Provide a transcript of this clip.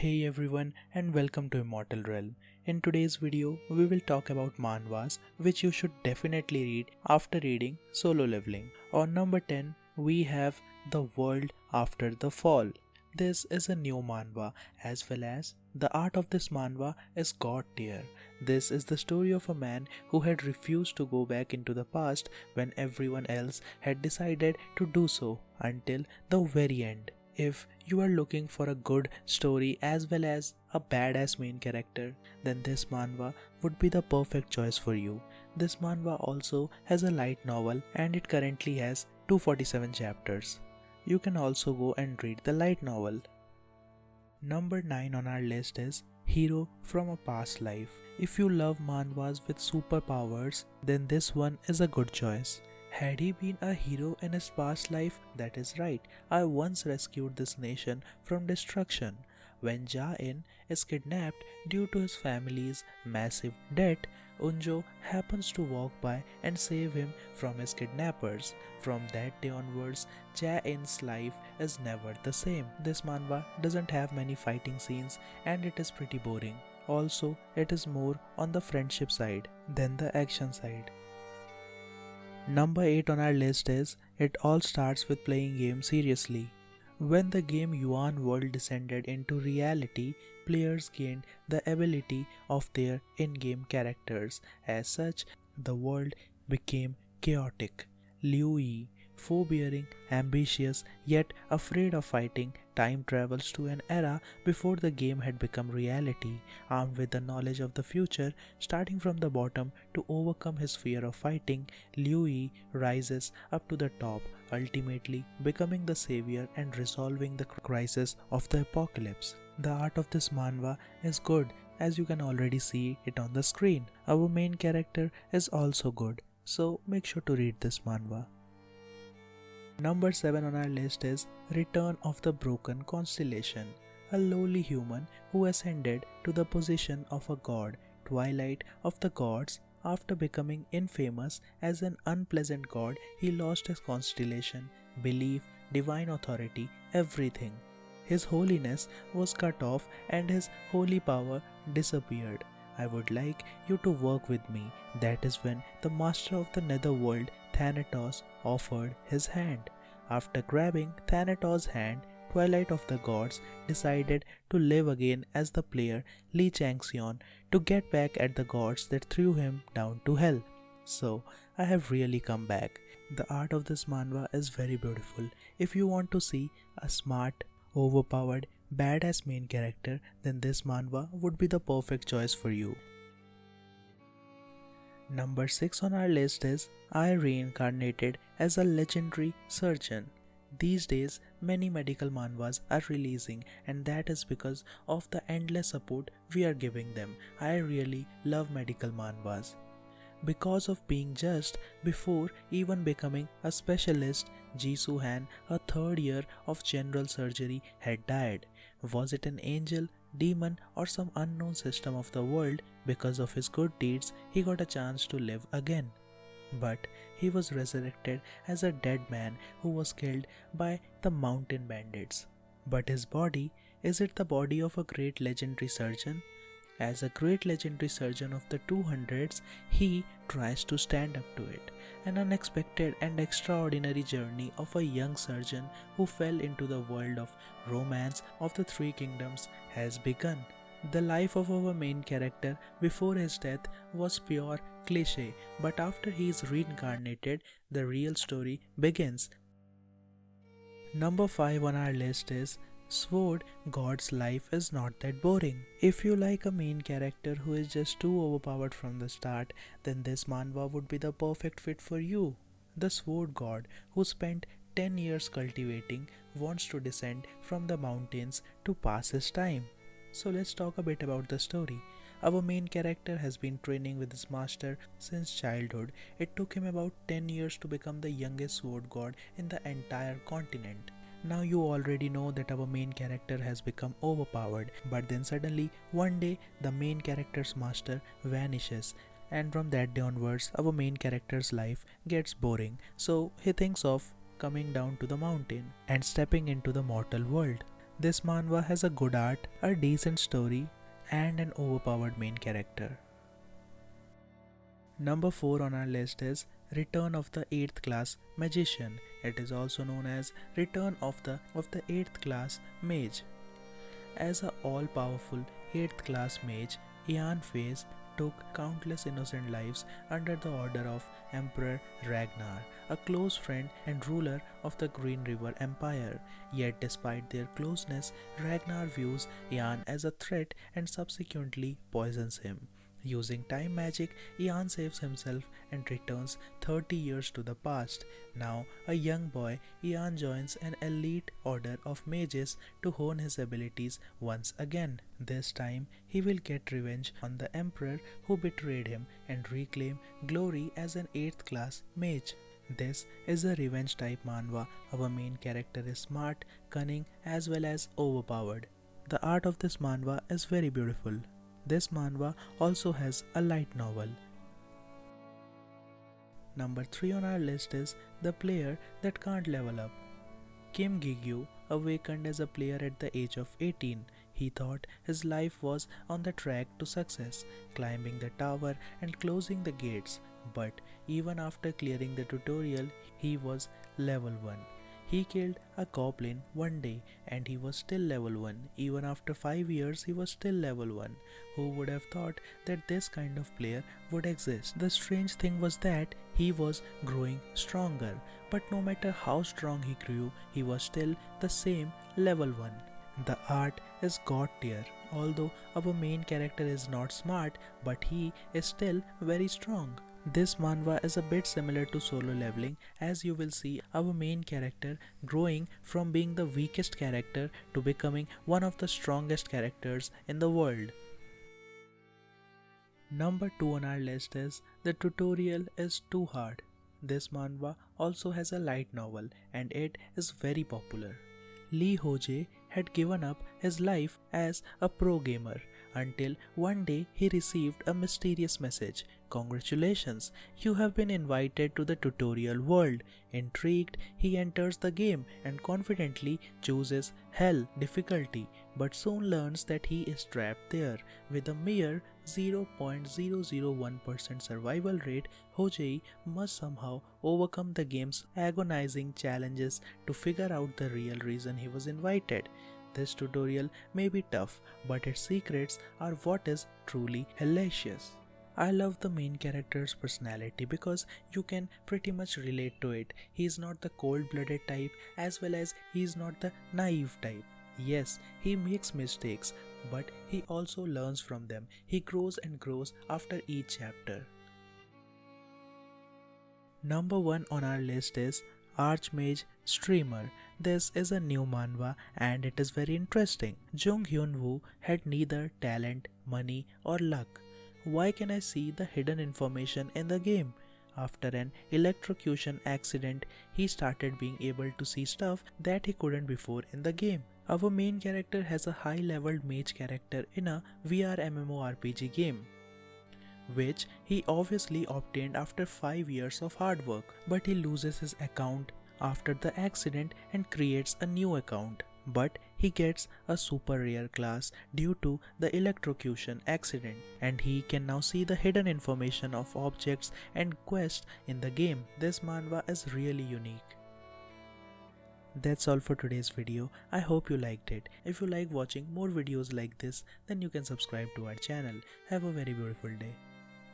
Hey everyone and welcome to Immortal Realm. In today's video, we will talk about manhwas which you should definitely read after reading Solo Leveling. On number 10, we have The World After the Fall. This is a new manhwa as well as the art of this manhwa is god tier. This is the story of a man who had refused to go back into the past when everyone else had decided to do so until the very end. If you are looking for a good story as well as a badass main character, then this manhwa would be the perfect choice for you. This manhwa also has a light novel and it currently has 247 chapters. You can also go and read the light novel. Number 9 on our list is Hero from a Past Life. If you love manhwas with superpowers, then this one is a good choice. Had he been a hero in his past life? That is right. I once rescued this nation from destruction. When Ja-in is kidnapped due to his family's massive debt, Unjo happens to walk by and save him from his kidnappers. From that day onwards, Ja-in's life is never the same. This manhwa doesn't have many fighting scenes and it is pretty boring. Also, it is more on the friendship side than the action side. Number 8 on our list is It All Starts with Playing Games Seriously. When the game Yuan World descended into reality, players gained the ability of their in-game characters. As such, the world became chaotic. Liu Yi, foe-bearing, ambitious, yet afraid of fighting, time travels to an era before the game had become reality. Armed with the knowledge of the future, starting from the bottom to overcome his fear of fighting, Liu Yi rises up to the top, ultimately becoming the savior and resolving the crisis of the apocalypse. The art of this manhwa is good, as you can already see it on the screen. Our main character is also good, so make sure to read this manhwa. Number 7 on our list is Return of the Broken Constellation. A lowly human who ascended to the position of a god, twilight of the gods. After becoming infamous as an unpleasant god, he lost his constellation, belief, divine authority, everything. His holiness was cut off and his holy power disappeared. I would like you to work with me. That is when the master of the netherworld, Thanatos, offered his hand. After grabbing Thanatos' hand, Twilight of the Gods decided to live again as the player Li Changxion to get back at the gods that threw him down to hell. So, I have really come back. The art of this manhwa is very beautiful. If you want to see a smart, overpowered, badass main character, then this manhwa would be the perfect choice for you. Number 6 on our list is I Reincarnated as a Legendary Surgeon. These days, many medical manhwas are releasing, and that is because of the endless support we are giving them. I really love medical manhwas. Because of being just before even becoming a specialist, Ji Su-han, a third year of general surgery, had died. Was it an angel, demon, or some unknown system of the world? Because of his good deeds, he got a chance to live again. But he was resurrected as a dead man who was killed by the mountain bandits. But his body, is it the body of a great legendary surgeon? As a great legendary surgeon of the 200s, he tries to stand up to it. An unexpected and extraordinary journey of a young surgeon who fell into the world of romance of the three kingdoms has begun. The life of our main character before his death was pure cliché, but after he is reincarnated, the real story begins. Number 5 on our list is Sword God's life is not that boring. If you like a main character who is just too overpowered from the start, then this manhwa would be the perfect fit for you. The Sword God, who spent 10 years cultivating, wants to descend from the mountains to pass his time. So let's talk a bit about the story. Our main character has been training with his master since childhood. It took him about 10 years to become the youngest sword god in the entire continent. Now you already know that our main character has become overpowered, but then suddenly one day the main character's master vanishes, and from that day onwards our main character's life gets boring. So he thinks of coming down to the mountain and stepping into the mortal world. This manhwa has a good art, a decent story, and an overpowered main character. Number 4 on our list is Return of the 8th Class Magician. It is also known as Return of the 8th Class Mage. As a all-powerful 8th class mage, Ian Faiz took countless innocent lives under the order of Emperor Ragnar, a close friend and ruler of the Green River Empire. Yet despite their closeness, Ragnar views Ian as a threat and subsequently poisons him. Using time magic, Ian saves himself and returns 30 years to the past. Now, a young boy, Ian joins an elite order of mages to hone his abilities once again. This time, he will get revenge on the emperor who betrayed him and reclaim glory as an 8th class mage. This is a revenge type manhwa. Our main character is smart, cunning, as well as overpowered. The art of this manhwa is very beautiful. This manhwa also has a light novel. Number 3 on our list is The Player That Can't Level Up. Kim Gi-gyu awakened as a player at the age of 18. He thought his life was on the track to success, climbing the tower and closing the gates. But even after clearing the tutorial, he was level 1. He killed a goblin one day and he was still level 1. Even after 5 years, he was still level 1. Who would have thought that this kind of player would exist? The strange thing was that he was growing stronger. But no matter how strong he grew, he was still the same level 1. The art is god tier. Although our main character is not smart, but he is still very strong. This manhwa is a bit similar to solo leveling, as you will see our main character growing from being the weakest character to becoming one of the strongest characters in the world. Number 2 on our list is The Tutorial is Too Hard. This manhwa also has a light novel and it is very popular. Lee Ho-jae had given up his life as a pro gamer until one day he received a mysterious message. Congratulations, you have been invited to the tutorial world. Intrigued, he enters the game and confidently chooses Hell difficulty, but soon learns that he is trapped there. With a mere 0.001% survival rate, Ho-jae must somehow overcome the game's agonizing challenges to figure out the real reason he was invited. This tutorial may be tough, but its secrets are what is truly hilarious. I love the main character's personality because you can pretty much relate to it. He is not the cold-blooded type as well as he is not the naive type. Yes, he makes mistakes, but he also learns from them. He grows and grows after each chapter. Number 1 on our list is ARCHMAGE Streamer. This is a new manhwa and it is very interesting. Jung Hyun-woo had neither talent, money or luck. Why can I see the hidden information in the game? After an electrocution accident, he started being able to see stuff that he couldn't before in the game. Our main character has a high-leveled mage character in a VR MMORPG game, which he obviously obtained after 5 years of hard work. But he loses his account after the accident and creates a new account. But he gets a super rare class due to the electrocution accident, and he can now see the hidden information of objects and quests in the game. This manhwa is really unique. That's all for today's video. I hope you liked it. If you like watching more videos like this, then you can subscribe to our channel. Have a very beautiful day.